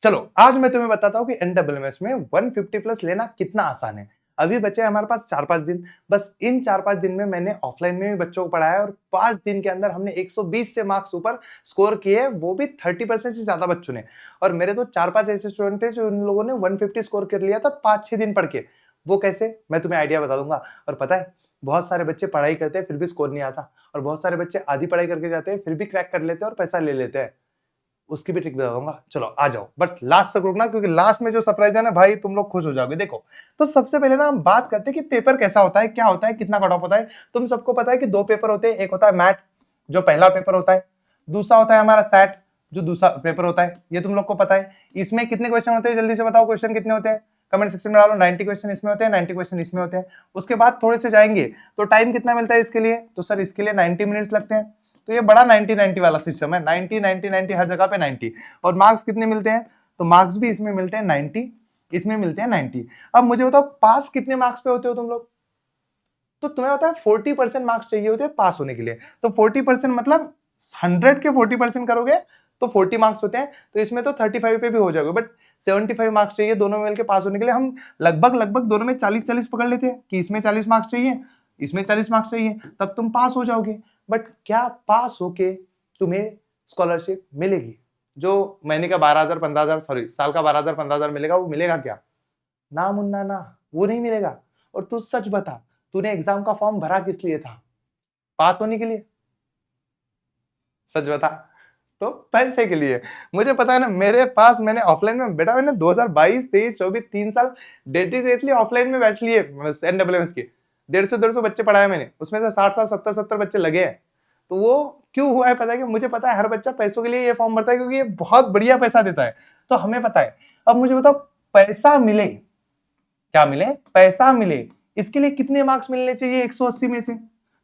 चलो आज मैं तुम्हें बताता हूँ कि एनडब्ल्यूएमएस में 150 प्लस लेना कितना आसान है। अभी बचे हमारे पास 4-5 दिन। बस इन 4-5 दिन में मैंने ऑफलाइन में भी बच्चों को पढ़ाया और 5 दिन के अंदर हमने 120 से मार्क्स ऊपर स्कोर किए, वो भी 30% से ज्यादा बच्चों ने। और मेरे तो 4-5 ऐसे स्टूडेंट थे जो उन लोगों ने 150 स्कोर कर लिया था 5-6 दिन पढ़ के। वो कैसे, मैं तुम्हें आइडिया बता दूंगा। और पता है, बहुत सारे बच्चे पढ़ाई करते हैं फिर भी स्कोर नहीं आता, और बहुत सारे बच्चे आधी पढ़ाई करके जाते हैं फिर भी क्रैक कर लेते हैं और पैसा ले लेते हैं। उसकी भी ट्रिक बता दूंगा। चलो आ जाओ, बस लास्ट तक रुकना, क्योंकि लास्ट में जो सरप्राइज है ना भाई, तुम लोग खुश हो जाओगे। देखो, तो सबसे पहले ना हम बात करते हैं कि पेपर कैसा होता है, क्या होता है, कितना कट ऑफ होता है। तुम सबको पता है कि 2 पेपर होते हैं। एक होता है मैथ, जो पहला पेपर होता है। दूसरा होता है हमारा सैट, जो दूसरा पेपर होता है। ये तुम लोग को पता है। इसमें कितने क्वेश्चन होते हैं, जल्दी से बताओ, क्वेश्चन कितने होते हैं, कमेंट सेक्शन में डालो। 90 क्वेश्चन इसमें होते हैं, 90 क्वेश्चन इसमें होते हैं। उसके बाद थोड़े से जाएंगे तो टाइम कितना मिलता है इसके लिए, तो सर इसके लिए 90 मिनट्स लगते हैं। तो ये बड़ा 90-90 वाला सिस्टम है, 90-90-90 हर जगह पे 90। और मार्क्स कितने मिलते हैं, तो मार्क्स भी इसमें मिलते हैं 90, इसमें मिलते हैं 90। अब मुझे बताओ पास कितने मार्क्स पे होते हो तुम लोग, तो तुम्हें पता है 40% मार्क्स चाहिए होते हैं पास होने के लिए। तो 40% मतलब 100 के 40% करोगे तो 40 मार्क्स होते हैं। तो इसमें तो 35 पे भी हो जाएगा, बट 75 मार्क्स चाहिए दोनों में मिलकर पास होने के लिए। हम लगभग लगभग दोनों में 40-40 पकड़ लेते हैं कि इसमें 40 मार्क्स चाहिए, इसमें 40 मार्क्स चाहिए, तब तुम पास हो जाओगे। बट क्या पास होके तुम्हें स्कॉलरशिप मिलेगी? जो महीने का 12,000 15,000, सॉरी साल का 12,000 15,000 मिलेगा, वो मिलेगा क्या? ना मुन्ना ना, वो नहीं मिलेगा। और तू सच बता, तूने एग्जाम का फॉर्म भरा किस लिए था? पास होने के लिए? सच बता। तो पैसे के लिए। मुझे पता है ना, मेरे पास मैंने ऑफलाइन में बेटा, मैंने 2022 23 24 3 साल डेडिकेटली ऑफलाइन में बैच लिए एनडब्ल्यूएमएस के। 150 बच्चे पढ़ाए मैंने, उसमें से 60 70 बच्चे लगे हैं। तो वो क्यों हुआ है पता है? कि मुझे पता है हर बच्चा पैसों के लिए ये फॉर्म भरता है, क्योंकि ये बहुत बढ़िया पैसा देता है। तो हमें पता है। अब मुझे बताओ, पैसा मिले, क्या मिले, पैसा मिले, इसके लिए कितने मार्क्स मिलने चाहिए 180 में से?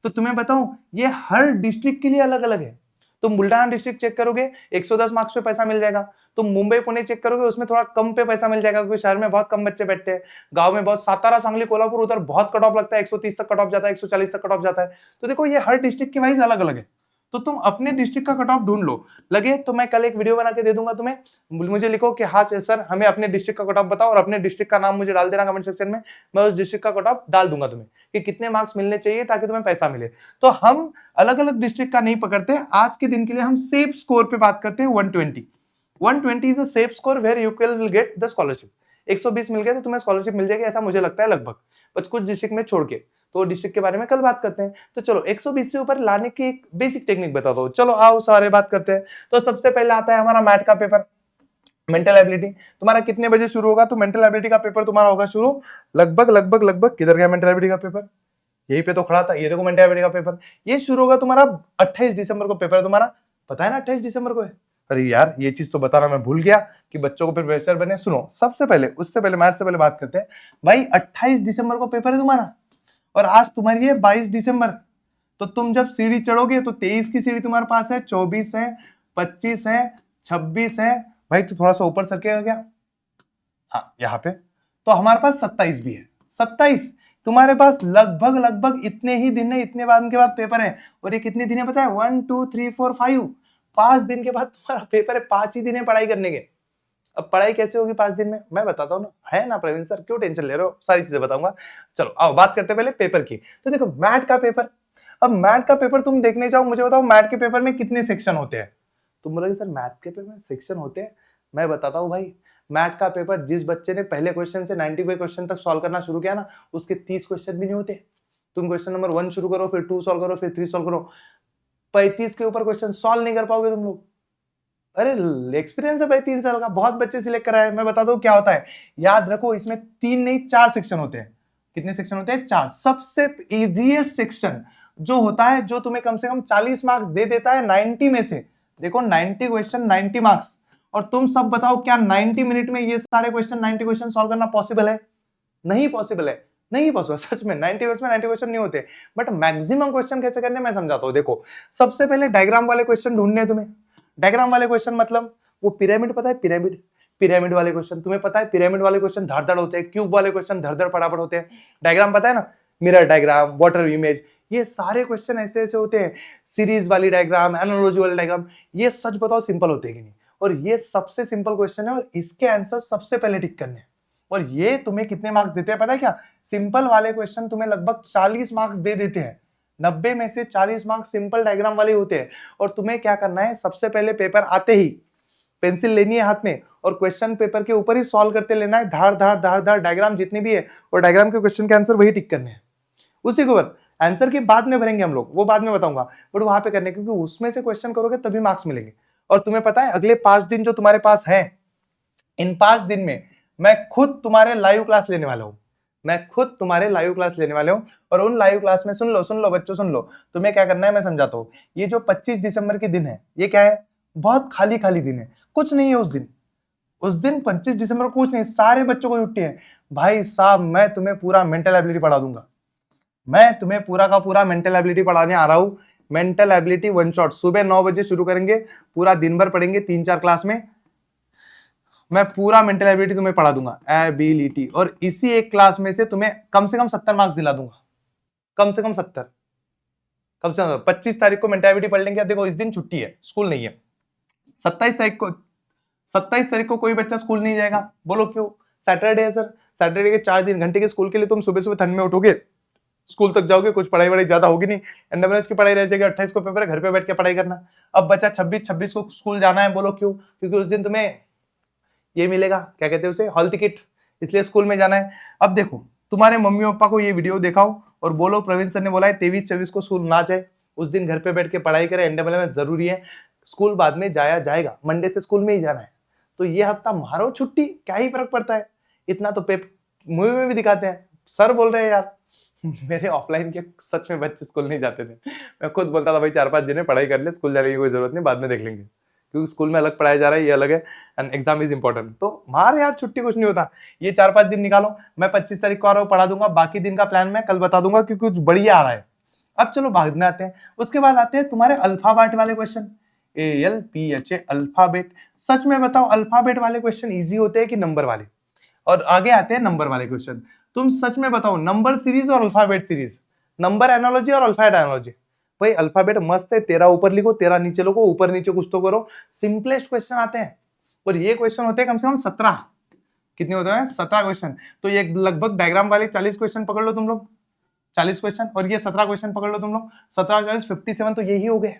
तो तुम्हें बताऊं, ये हर डिस्ट्रिक्ट के लिए अलग अलग है। तुम बुल्ढाना डिस्ट्रिक्ट चेक करोगे 110 मार्क्स पे पैसा मिल जाएगा। तुम मुंबई पुणे चेक करोगे, उसमें थोड़ा कम पे पैसा मिल जाएगा, क्योंकि शहर में बहुत कम बच्चे बैठते हैं। गांव में बहुत, सातारा सांगली कोल्हापुर उधर बहुत कट ऑफ लगता है, 130 तक कट ऑफ जाता है, 140 तक कट ऑफ जाता है। तो देखो, ये हर डिस्ट्रिक्ट के वाइज अलग अलग है। तो तुम अपने डिस्ट्रिक्ट का कट ऑफ ढूंढ लो। लगे तो मैं कल एक वीडियो बना के दे दूंगा तुम्हें। मुझे लिखो कि हाँ सर, हमें अपने डिस्ट्रिक्ट का कट ऑफ बताओ, और अपने डिस्ट्रिक्ट का नाम मुझे डाल देना कमेंट सेक्शन में। मैं उस डिस्ट्रिक्ट का कट ऑफ डाल दूंगा तुम्हें कि कितने मार्क्स मिलने चाहिए ताकि तुम्हें पैसा मिले। तो हम अलग अलग डिस्ट्रिक्ट का नहीं पकड़ते। आज के दिन के लिए हम सेफ स्कोर पे बात करते हैं। 120 120 is a safe score where you will get the scholarship. 120 मिल गया तो तुम्हें स्कॉलरशिप मिल जाएगी, ऐसा मुझे लगता है लगभग, बस कुछ डिस्ट्रिक्ट में छोड़ के। तो डिस्ट्रिक्ट के बारे में कल बात करते हैं। तो चलो 120 से ऊपर लाने की एक बेसिक टेक्निक बताता हूँ। चलो आओ सारे बात करते हैं। तो सबसे पहले आता है हमारा मैथ का पेपर, मेंटल एबिलिटी। तुम्हारा कितने बजे शुरू होगा? तो मेंटल एबिलिटी का पेपर तुम्हारा होगा शुरू लगभग लगभग लगभग, किधर गया मेंटल एबिलिटी का पेपर? यहीं पे तो खड़ा था, ये देखो मेंटल एबिलिटी का पेपर। ये शुरू होगा तुम्हारा 28 दिसंबर को पेपर है तुम्हारा। पता है ना 28 दिसंबर को है? अरे यार, ये चीज तो बताना मैं भूल गया कि बच्चों को फिर प्रेशर बने। सुनो, सबसे पहले, उससे पहले मैथ से पहले बात करते हैं। भाई 28 दिसंबर को पेपर है तुम्हारा, और आज तुम्हारी है 22 दिसंबर। तो तुम जब सीढ़ी चढ़ोगे तो 23 की सीढ़ी तुम्हारे पास है, 24 है, 25 है, 26 है। भाई तू थोड़ा सा ऊपर सरकेगा क्या? हाँ, यहाँ पे। तो हमारे पास 27 भी है। 27 तुम्हारे पास लगभग लगभग इतने ही दिन है, इतने बाद के बाद पेपर है। और ये कितने दिन है पता है? 1 2 3 4 5, 5 दिन के बाद तुम्हारा पेपर है। 5 ही दिन है पढ़ाई करने के। अब पढ़ाई कैसे होगी 5 दिन में, मैं बताता हूँ ना, है ना प्रवीण सर, क्यों टेंशन ले रहे हो, सारी चीजें बताऊंगा। चलो आओ बात करते पहले पेपर की। तो देखो मैथ का पेपर। अब मैथ का पेपर तुम देखने जाओ, मुझे बताओ मैथ के पेपर में कितने सेक्शन होते हैं? तुम बोलोगे सर मैथ के पेपर में सेक्शन होते हैं। मैं बताता हूँ भाई, मैथ का पेपर जिस बच्चे ने पहले क्वेश्चन से 95 क्वेश्चन तक सॉल्व करना शुरू किया ना, उसके 30 क्वेश्चन भी नहीं होते। तुम क्वेश्चन नंबर 1 शुरू करो, फिर 2 सॉल्व करो, फिर 3 सॉल्व करो, 35 के ऊपर क्वेश्चन सॉल्व नहीं कर पाओगे तुम लोग। अरे एक्सपीरियंस है भाई 3 साल का, बहुत बच्चे सिलेक्ट कराए। मैं बता दूं क्या होता है, याद रखो, इसमें 3 नहीं 4 सेक्शन होते हैं। कितने सेक्शन होते हैं? 4। सबसे इजीएस्ट सेक्शन जो होता है, जो तुम्हें कम से कम 40 मार्क्स दे देता है 90 में से। देखो 90 क्वेश्चन 90 मार्क्स। और तुम सब बताओ, क्या 90 मिनट में ये सारे क्वेश्चन 90 क्वेश्चन सॉल्व करना पॉसिबल है? नहीं पॉसिबल है, नहीं पॉसिबल। सच में 90 मिनट में 90 क्वेश्चन नहीं होते। बट मैक्सिमम क्वेश्चन कैसे करने मैं समझाता हूं। देखो, सबसे पहले डायग्राम वाले क्वेश्चन ढूंढने हैं तुम्हें। डायग्राम वाले क्वेश्चन मतलब वो पिरामिड, पता है पिरामिड? पिरामिड वाले क्वेश्चन तुम्हें पता है, पिरामिड वाले क्वेश्चन धड़ होते हैं, क्यूब वाले क्वेश्चन धड़ फटाफट होते हैं। डायग्राम पता है ना, मिरर डायग्राम, वाटर इमेज, ये सारे क्वेश्चन ऐसे ऐसे होते हैं। सीरीज वाली डायग्राम, एनालॉजी वाले डायग्राम, ये सच बताओ सिंपल होते हैं कि नहीं? और ये सबसे सिंपल क्वेश्चन है और इसके आंसर सबसे पहले टिक करने हैं। और ये तुम्हें कितने मार्क्स देते हैं पता है क्या? सिंपल वाले क्वेश्चन तुम्हें लगभग 40 मार्क्स दे देते हैं। 90 में से 40 मार्क्स सिंपल डायग्राम वाले होते हैं। और तुम्हें क्या करना है, सबसे पहले पेपर आते ही पेंसिल लेनी है हाथ में और क्वेश्चन पेपर के ऊपर ही सॉल्व करते लेना है, धार धार धार धार डायग्राम जितनी भी है, और डायग्राम के क्वेश्चन के आंसर वही टिक करने हैं। उसी के ऊपर आंसर की बाद में भरेंगे हम लोग, वो बाद में बताऊंगा, बट वहां पे करने, क्योंकि उसमें से क्वेश्चन करोगे तभी मार्क्स मिलेंगे। और तुम्हें पता है अगले 5 दिन जो तुम्हारे पास है, इन 5 दिन में मैं खुद तुम्हारे लाइव क्लास लेने वाला हूं। मैं खुद तुम्हारे लाइव क्लास लेने वाले हूं और उन लाइव क्लास में सुन लो बच्चों, सुन लो, तुम्हें क्या करना है मैं समझाता हूं। ये जो 25 दिसंबर के दिन है, ये क्या है? बहुत खाली खाली दिन है, कुछ नहीं है उस दिन। उस दिन 25 दिसंबर को कुछ नहीं, सारे बच्चों को छुट्टी है। भाई साहब मैं तुम्हें पूरा मेंटल एबिलिटी पढ़ा दूंगा। मैं तुम्हें पूरा का पूरा मेंटल एबिलिटी पढ़ाने आ रहा हूं। मेंटल एबिलिटी वन शॉट, सुबह 9 बजे शुरू करेंगे, पूरा दिन भर पढ़ेंगे 3-4 क्लास में। मैं पूरा मेंटल एबिलिटी तुम्हें पढ़ा दूंगा, एबिलिटी, और इसी एक क्लास में से तुम्हें कम से कम 70 मार्क्स दिला दूंगा। कम से कम 70, कम से कम 25 तारीख को मेंटल एबिलिटी पढ़ लेंगे। देखो इस दिन छुट्टी है, स्कूल नहीं है। 27 तारीख को कोई बच्चा स्कूल नहीं जाएगा। बोलो क्यों? सैटरडे है सर। सैटरडे के 4 घंटे के स्कूल के लिए तुम सुबह सुबह ठंड में उठोगे, स्कूल तक जाओगे, कुछ पढ़ाई वढ़ाई ज्यादा होगी नहीं, एनडब्ल्यूएस की पढ़ाई रह जाएगी। 28 को पेपर है, घर पे बैठ के पढ़ाई करना। अब बच्चा 26 को स्कूल जाना है। बोलो क्यों? क्योंकि उस दिन तुम्हें ये मिलेगा, क्या कहते हैं उसे, हॉल टिकट, इसलिए स्कूल में जाना है। अब देखो तुम्हारे मम्मी पापा को ये वीडियो दिखाओ और बोलो प्रवीण सर ने बोला है 23-24 को स्कूल ना जाए, उस दिन घर पे बैठ के पढ़ाई करे, एनडब्ल्यूएस जरूरी है, स्कूल बाद में जाया जाएगा, मंडे से स्कूल में ही जाना है। तो ये हफ्ता मारो छुट्टी, क्या ही फर्क पड़ता है। इतना तो मूवी में भी दिखाते हैं। सर बोल रहे हैं यार मेरे ऑफलाइन के सच में बच्चे स्कूल नहीं जाते थे। मैं खुद बोलता था भाई 4-5 दिन पढ़ाई कर ले, स्कूल जाने की कोई जरूरत नहीं, बाद में देख लेंगे, क्योंकि स्कूल में अलग पढ़ाया जा रहा है, ये अलग है, एंड एग्जाम इज इंपॉर्टेंट। तो मार यार छुट्टी, कुछ नहीं होता। ये 4-5 दिन निकालो, मैं 25 तारीख को आ रहा हूँ, पढ़ा दूंगा। बाकी दिन का प्लान मैं कल बता दूंगा, क्योंकि कुछ बढ़िया आ रहा है। अब चलो बाद में आते हैं। उसके बाद आते हैं तुम्हारे अल्फाबेट वाले क्वेश्चन, ALPHA अल्फाबेट। सच में बताओ अल्फाबेट वाले क्वेश्चन इजी होते हैं कि नंबर वाले? और आगे आते हैं नंबर वाले क्वेश्चन। तुम सच में बताओ, नंबर सीरीज और अल्फाबेट सीरीज, नंबर एनालॉजी और अल्फाबेट एनालॉजी। भाई अल्फाबेट मस्त है, 13 ऊपर लिखो, 13 नीचे लिखो, ऊपर नीचे कुछ तो करो, सिंपलेस्ट क्वेश्चन आते हैं। और ये क्वेश्चन होते हैं कम से कम 17। कितने होते हैं? 17 क्वेश्चन। तो ये लगभग डायग्राम वाले 40 क्वेश्चन पकड़ लो तुम लोग, 40 क्वेश्चन, और ये 17 क्वेश्चन पकड़ लो तुम लोग, 17 40 57, तो यही हो गए।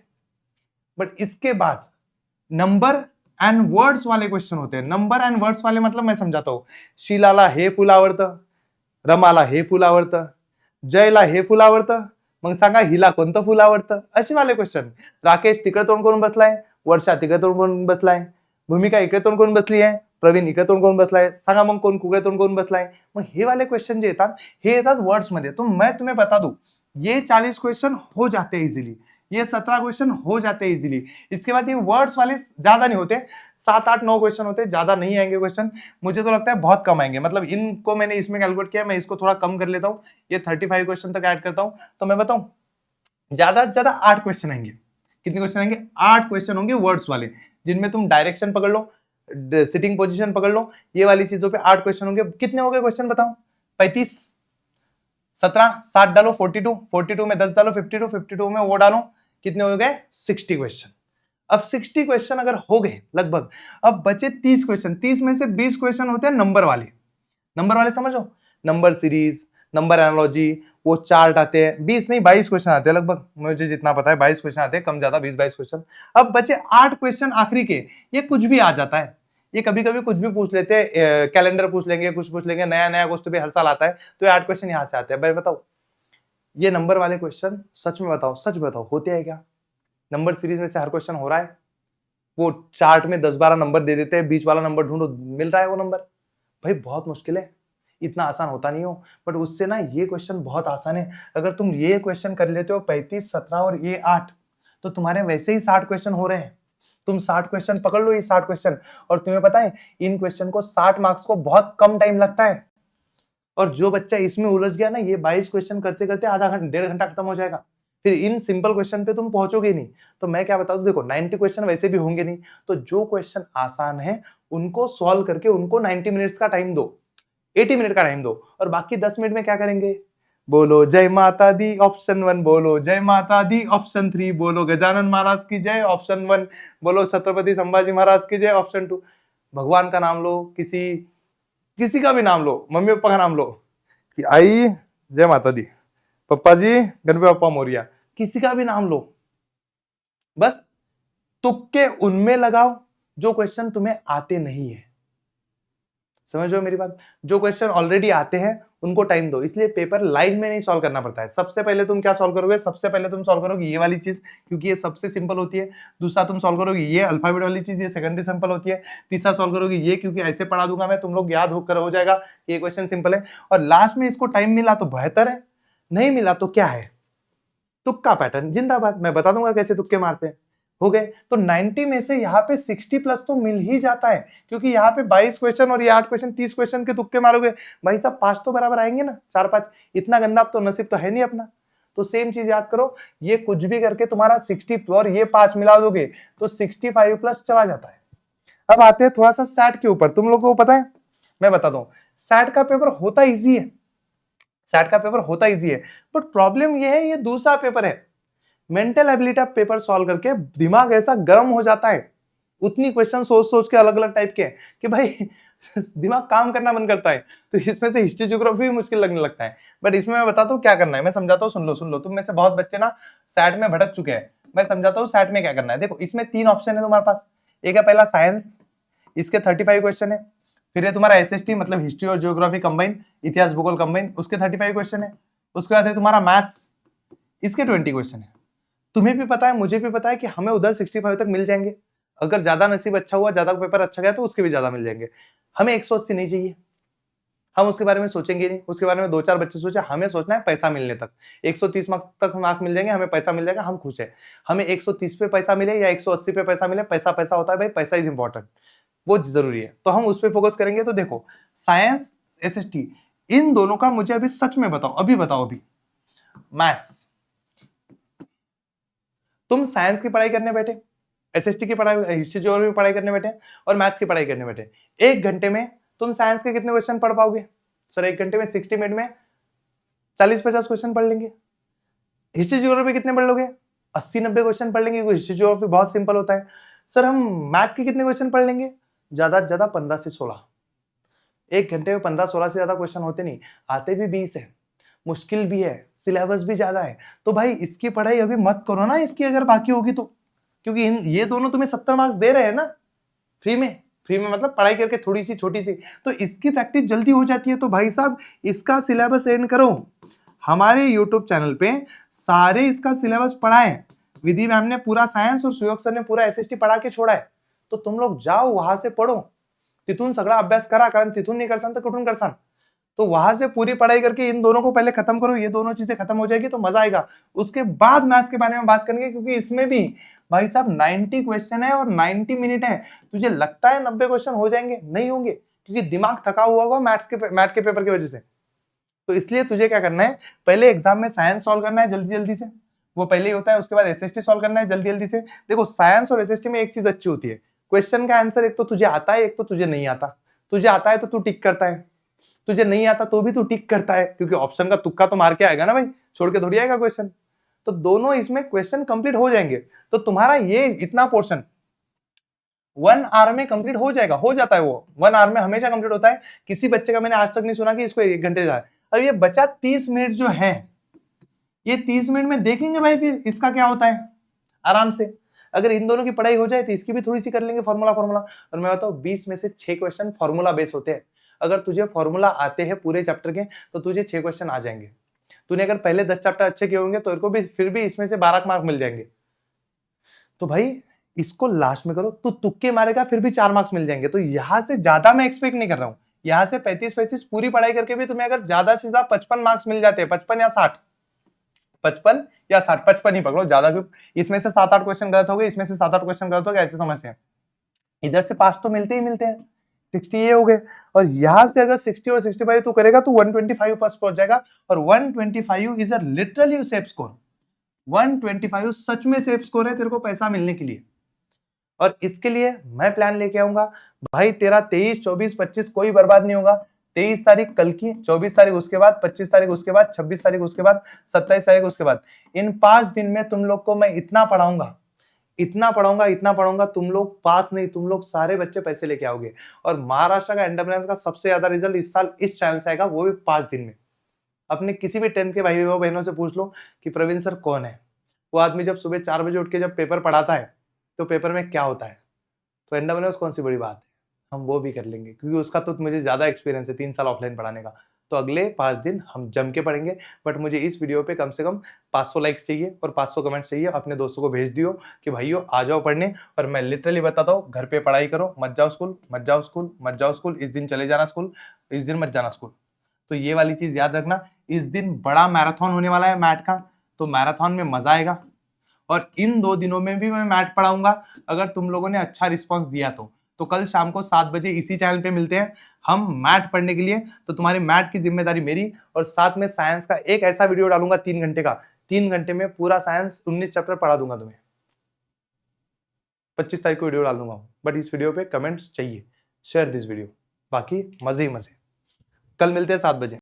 बट इसके बाद नंबर एंड वर्ड्स वाले क्वेश्चन होते हैं। नंबर एंड वर्ड्स वाले मतलब मैं समझाता हूं। शीलाला हे फुल आवडतं, रमाला हे फुल आवडतं, जयला हे फुल आवडतं, मग सांगा हिला कोणतं फुल आवडतं, असे वाले क्वेश्चन। राकेश तिकडे तोंड करून बसलाय, वर्षा तिकडे तोंड करून बसलाय, भूमिका इकडे तोंड करून बसली आहे, प्रवीण इकडे तोंड करून बसलाय, सांगा मग कोण कुकडे तोंड करून बसलाय। मग हे वाले क्वेश्चन जे येतात, हे येतात वर्ड्स मध्ये। तो मैं तुम्हें बता दूं, ये 40 क्वेश्चन हो जाते हैं इजीली, ये 17 क्वेश्चन हो जाते हैं इजीली। इसके बाद ये वर्ड्स वाले ज्यादा नहीं होते, 7-8-9 क्वेश्चन होते हैं, ज्यादा नहीं आएंगे क्वेश्चन। मुझे तो लगता है बहुत कम आएंगे, मतलब इनको मैंने इसमें कैलकुलेट किया, मैं इसको थोड़ा कम कर लेता हूँ, ये 35 क्वेश्चन तक ऐड करता हूँ। तो मैं बताऊं, ज्यादा से ज्यादा 8 क्वेश्चन आएंगे। कितने क्वेश्चन आएंगे? 8 क्वेश्चन होंगे वर्ड्स वाले, जिनमें तुम डायरेक्शन पकड़ लो, सिटिंग पोजीशन पकड़ लो, ये वाली चीजों पे 8 क्वेश्चन होंगे। कितने हो गए क्वेश्चन बताओ? 35, 17, 7 डालो 42, 42 में 10 डालो 52, 52 में वो डालो, कितने हो गए? 60 क्वेश्चन। अब 60 क्वेश्चन अगर हो गए लगभग, अब बचे 30 क्वेश्चन। 30 में से 20 क्वेश्चन होते हैं नंबर वाले। नंबर वाले समझो, नंबर सीरीज, नंबर एनालॉजी, वो चार्ट आते हैं। 20 नहीं 22 क्वेश्चन आते हैं लगभग, मुझे जितना पता है 22 क्वेश्चन आते हैं, कम ज्यादा 20-22 क्वेश्चन। अब बचे 8 क्वेश्चन आखिरी के, ये कुछ भी आ जाता है, ये कभी कभी कुछ भी पूछ लेते हैं, कैलेंडर पूछ लेंगे, कुछ पूछ लेंगे, नया नया क्वेश्चन भी हर साल आता है, तो ये 8 क्वेश्चन यहाँ से आते हैं। भाई बताओ, ये नंबर वाले क्वेश्चन सच में बताओ, सच बताओ होते हैं क्या? नंबर सीरीज में से हर क्वेश्चन हो रहा है? वो चार्ट में 10-12 नंबर दे देते हैं, बीच वाला नंबर ढूंढो, मिल रहा है वो नंबर? भाई बहुत मुश्किल है, इतना आसान होता नहीं हो। बट उससे ना ये क्वेश्चन बहुत आसान है। अगर तुम ये क्वेश्चन कर लेते हो 35, 17 और ये 8, तो तुम्हारे वैसे ही 60 क्वेश्चन हो रहे हैं। तुम 60 क्वेश्चन पकड़ लो, ये 60 क्वेश्चन। और तुम्हें पता है इन क्वेश्चन को 60 मार्क्स को बहुत कम टाइम लगता है। और जो बच्चा इसमें उलझ गया ना, ये 22 क्वेश्चन करते करते आधा घंटा 1.5 घंटा खत्म हो जाएगा, फिर इन सिंपल क्वेश्चन पे तुम पहुंचोगे नहीं। तो मैं क्या बता दूं, देखो 90 क्वेश्चन वैसे भी होंगे नहीं, तो जो क्वेश्चन आसान है उनको सॉल्व करके उनको 90 मिनट्स का टाइम दो, 80 मिनट का टाइम दो, और बाकी 10 मिनट में क्या करेंगे? बोलो जय माता दी ऑप्शन 1, बोलो जय माता दी ऑप्शन 3, बोलो गजानन महाराज की जय ऑप्शन 1, बोलो छत्रपति संभाजी महाराज की जय ऑप्शन 2। भगवान का नाम लो, किसी का भी नाम लो, मम्मी पापा का नाम लो कि आई जय माता दी, पप्पा जी गणपति बप्पा मोरिया, किसी का भी नाम लो, बस तुक्के उनमें लगाओ जो क्वेश्चन तुम्हें आते नहीं है। समझ रहे हो मेरी बात? जो क्वेश्चन ऑलरेडी आते हैं उनको टाइम दो, इसलिए पेपर लाइन में नहीं सॉल्व करना पड़ता है। सबसे पहले तुम क्या सॉल्व करोगे? सबसे पहले तुम सॉल्व करोगे ये वाली चीज, क्योंकि ये सबसे सिंपल होती है। दूसरा तुम सॉल्व करोगे ये अल्फाबेट वाली चीज, ये सेकेंडरी सिंपल होती है। तीसरा सॉल्व करोगे ये, क्योंकि ऐसे पढ़ा दूंगा मैं, तुम लोग याद होकर हो जाएगा ये क्वेश्चन सिंपल है। और लास्ट में इसको टाइम मिला तो बेहतर है, नहीं मिला तो क्या है, तुक्का पैटर्न जिंदाबाद। मैं बता दूंगा कैसे तुक्के मारते हैं। हो गए तो 90 में से यहाँ पे 60 प्लस तो मिल ही जाता है, क्योंकि यहाँ पे 22 क्वेश्चन और ये 8 क्वेश्चन, 30 क्वेश्चन के तुक्के मारोगे भाई साहब, 5 तो बराबर आएंगे ना, 4-5। इतना गंदा तो नसीब तो है नहीं अपना। तो सेम चीज याद करो, ये कुछ भी करके तुम्हारा 60 और ये 5 मिला दोगे तो 65 प्लस चला जाता है। अब आते हैं थोड़ा सा सैट के ऊपर। तुम लोगों को पता है, मैं बता दूं, सैट का पेपर होता इजी है, सैट का पेपर होता इजी है, बट प्रॉब्लम ये है ये दूसरा पेपर है। मेंटल एबिलिटी आप पेपर सॉल्व करके दिमाग ऐसा गर्म हो जाता है, उतनी क्वेश्चन सोच सोच के अलग अलग टाइप के कि भाई दिमाग काम करना बंद करता है। तो इसमें से हिस्ट्री ज्योग्राफी भी मुश्किल लगने लगता है। बट इसमें मैं बताता हूँ क्या करना है, मैं समझाता हूँ, सुन लो। तुम में से बहुत बच्चे ना सैट में भटक चुके हैं, मैं समझाता हूँ सैट में क्या करना है। देखो इसमें 3 ऑप्शन है तुम्हारे पास। एक है पहला साइंस, इसके 35 क्वेश्चन है। फिर है तुम्हारा एसएसटी, मतलब हिस्ट्री और ज्योग्राफी कंबाइन, इतिहास भूगोल कंबाइन, उसके 35 क्वेश्चन है। उसके बाद है तुम्हारा मैथ्स, इसके 20 क्वेश्चन है। तुम्हें भी पता है, मुझे भी पता है कि हमें उधर 65 तक मिल जाएंगे। अगर ज्यादा नसीब अच्छा हुआ, ज्यादा पेपर अच्छा गया तो उसके भी ज्यादा मिल जाएंगे। हमें 180 नहीं चाहिए, हम उसके बारे में सोचेंगे नहीं। उसके बारे में 2-4 बच्चे सोचे, हमें सोचना है पैसा मिलने तक। 130 मार्क्स तक मार्क्स मिल जाएंगे, हमें पैसा मिल जाएगा, हम खुश है। हमें 130 पे पैसा मिले या 180 पे पैसा मिले, पैसा पैसा होता है भाई, पैसा इज इंपॉर्टेंट, वो जरूरी है, तो हम उस पर फोकस करेंगे। तो देखो साइंस, एसएसटी, इन दोनों का मुझे अभी सच में बताओ, अभी बताओ। अभी मैथ्स, तुम साइंस की पढ़ाई करने बैठे, एसएसटी की पढ़ाई, हिस्ट्री ज्योग्राफी की पढ़ाई करने बैठे और मैथ्स की पढ़ाई करने बैठे, 1 घंटे में तुम साइंस के कितने क्वेश्चन पढ़ पाओगे? सर 1 घंटे में 60 मिनट में 40-50 क्वेश्चन पढ़ लेंगे। हिस्ट्री ज्योग्राफी कितने पढ़ लोगे? 80-90 क्वेश्चन पढ़ लेंगे, क्योंकि हिस्ट्री ज्योग्राफी बहुत सिंपल होता है। सर हम मैथ के कितने क्वेश्चन पढ़ लेंगे? ज्यादा से ज्यादा 15 से 16। 1 घंटे में 15-16 से ज्यादा क्वेश्चन होते नहीं, आते भी 20 है, मुश्किल भी है, सिलेबस भी ज्यादा है। तो भाई इसकी पढ़ाई अभी मत करो ना, इसकी अगर बाकी होगी तो, क्योंकि ये दोनों तुम्हें 70 मार्क्स दे रहे हैं ना फ्री में। फ्री में मतलब पढ़ाई करके थोड़ी सी छोटी सी, तो इसकी प्रैक्टिस जल्दी हो जाती है। तो भाई साहब इसका सिलेबस एंड करो, हमारे यूट्यूब चैनल पे सारे इसका सिलेबस पढ़ा है। विधि मैम ने पूरा साइंस और सुयोग सर ने पूरा एसएसटी पढ़ा के छोड़ा है, तो तुम लोग जाओ वहां से पढ़ो। तिथून सगळा अभ्यास करा, कारण तिथून नहीं करसान तो कुठून करसान। तो वहां से पूरी पढ़ाई करके इन दोनों को पहले खत्म करो, ये दोनों चीजें खत्म हो जाएगी तो मजा आएगा। उसके बाद मैथ्स के बारे में बात करेंगे, क्योंकि इसमें भी भाई साहब 90 क्वेश्चन है और 90 मिनट है। तुझे लगता है 90 क्वेश्चन हो जाएंगे? नहीं होंगे, क्योंकि दिमाग थका हुआ होगा मैथ के पेपर की वजह से। तो इसलिए तुझे क्या करना है, पहले एग्जाम में साइंस सॉल्व करना है जल्दी जल्दी से, वो पहले ही होता है। उसके बाद एसएसटी सॉल्व करना है जल्दी जल्दी से। देखो साइंस और एसएसटी में एक चीज अच्छी होती है, क्वेश्चन का आंसर एक तो तुझे आता है, एक तो तुझे नहीं आता। तुझे आता है तो तू टिक करता है, तुझे नहीं आता तो भी तू टिक करता है, क्योंकि ऑप्शन का तुक्का तो मार के आएगा ना भाई, छोड़ के थोड़ी आएगा क्वेश्चन। तो दोनों इसमें क्वेश्चन कंप्लीट हो जाएंगे। तो तुम्हारा ये इतना पोर्शन 1 आवर में कंप्लीट हो जाएगा, हो जाता है वो 1 आवर में हमेशा कंप्लीट होता है। किसी बच्चे का मैंने आज तक नहीं सुना कि इसको 1 घंटे जाए। अब ये बचा 30 मिनट जो है, ये 30 मिनट में देखेंगे भाई फिर इसका क्या होता है आराम से। अगर इन दोनों की पढ़ाई हो जाए तो इसकी भी थोड़ी सी कर लेंगे फॉर्मूला। और मैं बताऊं 20 में से 6 क्वेश्चन फॉर्मूला बेस होते हैं। अगर तुझे फॉर्मूला आते हैं पूरे चैप्टर के तो तुझे 6 क्वेश्चन आ जाएंगे। तूने अगर पहले 10 चैप्टर अच्छे किए होंगे तो इनको भी फिर भी इसमें से 12 मार्क मिल जाएंगे। तो भाई इसको लास्ट में करो, तो तुक्के मारेगा फिर भी 4 मार्क्स मिल जाएंगे। तो यहां से ज्यादा मैं एक्सपेक्ट नहीं कर रहा हूं। यहां से 35 पूरी पढ़ाई करके भी तुम्हें अगर ज्यादा से ज्यादा 55 मार्क्स मिल जाते हैं, 55 या 60, 55 या 60, 55 ही पकड़ो ज्यादा, क्योंकि इसमें से 7-8 क्वेश्चन गलत हो गए, इसमें से 7-8 क्वेश्चन गलत हो गए, ऐसे समझते हैं। इधर से पास तो मिलते ही मिलते हैं, 60 ये हो गए। और यहां से अगर 60 और 65 तू करेगा तो 125 पास पहुंच जाएगा। और 125 is a literally safe score. 125 सच में सेफ स्कोर है तेरे को पैसा मिलने के लिए। और इसके लिए मैं प्लान लेके आऊंगा भाई, तेरा 23, 24, 25 कोई बर्बाद नहीं होगा। 23 तारीख कल की, 24 तारीख उसके बाद, 25 तारीख उसके बाद, 26 तारीख उसके बाद, 27 तारीख उसके बाद। इन 5 दिन में तुम लोग को मैं इतना पढ़ाऊंगा, इतना पढ़ाऊंगा, इतना पढ़ाऊंगा, तुम लोग पास नहीं, तुम लोग सारे बच्चे पैसे लेके आओगे। और महाराष्ट्र का एनडब्ल्यूएस का सबसे ज्यादा रिजल्ट इस साल इस चैनल से आएगा, वो भी 5 दिन में। अपने किसी भी 10th के भाई बहनों से पूछ लो कि प्रवीण सर कौन है। वो आदमी जब सुबह 4 बजे उठ के जब पेपर पढ़ाता है तो पेपर में क्या होता है, तो एनडब्ल्यूएस कौन सी बड़ी बात है, हम वो भी कर लेंगे, क्योंकि उसका तो मुझे ज्यादा एक्सपीरियंस है 3 साल ऑफलाइन पढ़ाने का। तो अगले 5 दिन हम जम के पढ़ेंगे। बट मुझे इस वीडियो पे कम से कम 500 लाइक्स चाहिए और 500 कमेंट्स चाहिए। अपने दोस्तों को भेज दियो कि भाइयों आ जाओ पढ़ने। और मैं लिटरली बताता हूँ, घर पे पढ़ाई करो, मत जाओ स्कूल, मत जाओ स्कूल, मत जाओ स्कूल, इस दिन चले जाना स्कूल, इस दिन मत जाना स्कूल। तो ये वाली चीज याद रखना। इस दिन बड़ा मैराथन होने वाला है मैथ का, तो मैराथन में मजा आएगा। और इन 2 दिनों में भी मैं मैथ पढ़ाऊंगा, अगर तुम लोगों ने अच्छा रिस्पांस दिया तो कल शाम को 7 बजे इसी चैनल पे मिलते हैं हम मैथ पढ़ने के लिए। तो तुम्हारी मैथ की जिम्मेदारी मेरी, और साथ में साइंस का एक ऐसा वीडियो डालूंगा 3 घंटे का, 3 घंटे में पूरा साइंस 19 चैप्टर पढ़ा दूंगा तुम्हें। 25 तारीख को वीडियो डाल दूंगा। बट इस वीडियो पे कमेंट्स चाहिए, शेयर दिस वीडियो, बाकी मजे ही मजे। कल मिलते हैं 7 बजे।